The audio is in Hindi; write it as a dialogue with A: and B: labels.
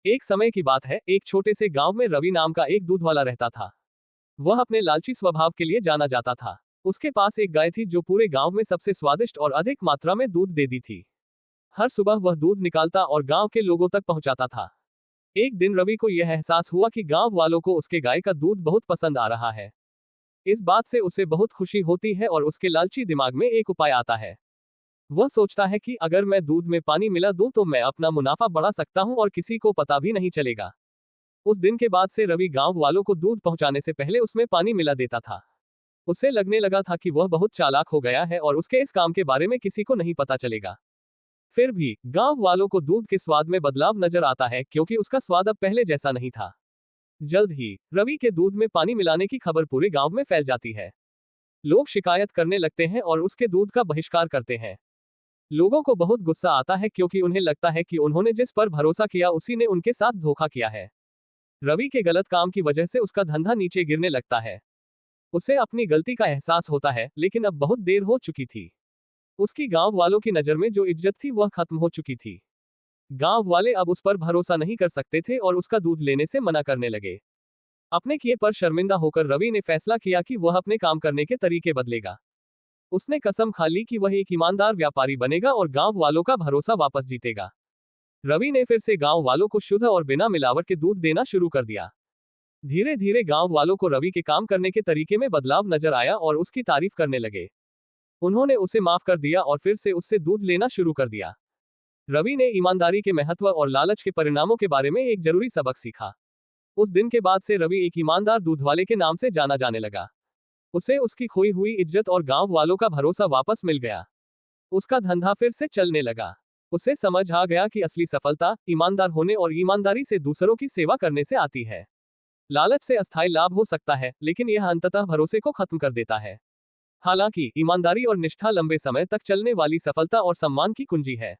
A: एक समय की बात है, एक छोटे से गांव में रवि नाम का एक दूध वाला रहता था। वह अपने लालची स्वभाव के लिए जाना जाता था। उसके पास एक गाय थी जो पूरे गांव में सबसे स्वादिष्ट और अधिक मात्रा में दूध देती थी। हर सुबह वह दूध निकालता और गांव के लोगों तक पहुंचाता था। एक दिन रवि को यह एहसास हुआ कि गांव वालों को उसके गाय का दूध बहुत पसंद आ रहा है। इस बात से उसे बहुत खुशी होती है और उसके लालची दिमाग में एक उपाय आता है। वह सोचता है कि अगर मैं दूध में पानी मिला दूं तो मैं अपना मुनाफा बढ़ा सकता हूं और किसी को पता भी नहीं चलेगा। उस दिन के बाद से रवि गांव वालों को दूध पहुंचाने से पहले उसमें पानी मिला देता था। उसे लगने लगा था कि वह बहुत चालाक हो गया है और उसके इस काम के बारे में किसी को नहीं पता चलेगा। फिर भी गांव वालों को दूध के स्वाद में बदलाव नजर आता है क्योंकि उसका स्वाद अब पहले जैसा नहीं था। जल्द ही रवि के दूध में पानी मिलाने की खबर पूरे गांव में फैल जाती है। लोग शिकायत करने लगते हैं और उसके दूध का बहिष्कार करते हैं। लोगों को बहुत गुस्सा आता है क्योंकि उन्हें लगता है कि उन्होंने जिस पर भरोसा किया उसी ने उनके साथ धोखा किया है। रवि के गलत काम की वजह से उसका धंधा नीचे गिरने लगता है। उसे अपनी गलती का एहसास होता है, लेकिन अब बहुत देर हो चुकी थी। उसकी गांव वालों की नजर में जो इज्जत थी वह खत्म हो चुकी थी। गांव वाले अब उस पर भरोसा नहीं कर सकते थे और उसका दूध लेने से मना करने लगे। अपने किए पर शर्मिंदा होकर रवि ने फैसला किया कि वह अपने काम करने के तरीके बदलेगा। उसने कसम खा ली कि वह एक ईमानदार व्यापारी बनेगा और गांव वालों का भरोसा वापस जीतेगा। रवि ने फिर से गांव वालों को शुद्ध और बिना मिलावट के दूध देना शुरू कर दिया। धीरे धीरे गांव वालों को रवि के काम करने के तरीके में बदलाव नजर आया और उसकी तारीफ करने लगे। उन्होंने उसे माफ कर दिया और फिर से उससे दूध लेना शुरू कर दिया। रवि ने ईमानदारी के महत्व और लालच के परिणामों के बारे में एक जरूरी सबक सीखा। उस दिन के बाद से रवि एक ईमानदार दूध वाले के नाम से जाना जाने लगा। उसे उसकी खोई हुई इज्जत और गांव वालों का भरोसा वापस मिल गया। उसका धंधा फिर से चलने लगा। उसे समझ आ गया कि असली सफलता ईमानदार होने और ईमानदारी से दूसरों की सेवा करने से आती है। लालच से अस्थायी लाभ हो सकता है, लेकिन यह अंततः भरोसे को खत्म कर देता है। हालांकि ईमानदारी और निष्ठा लंबे समय तक चलने वाली सफलता और सम्मान की कुंजी है।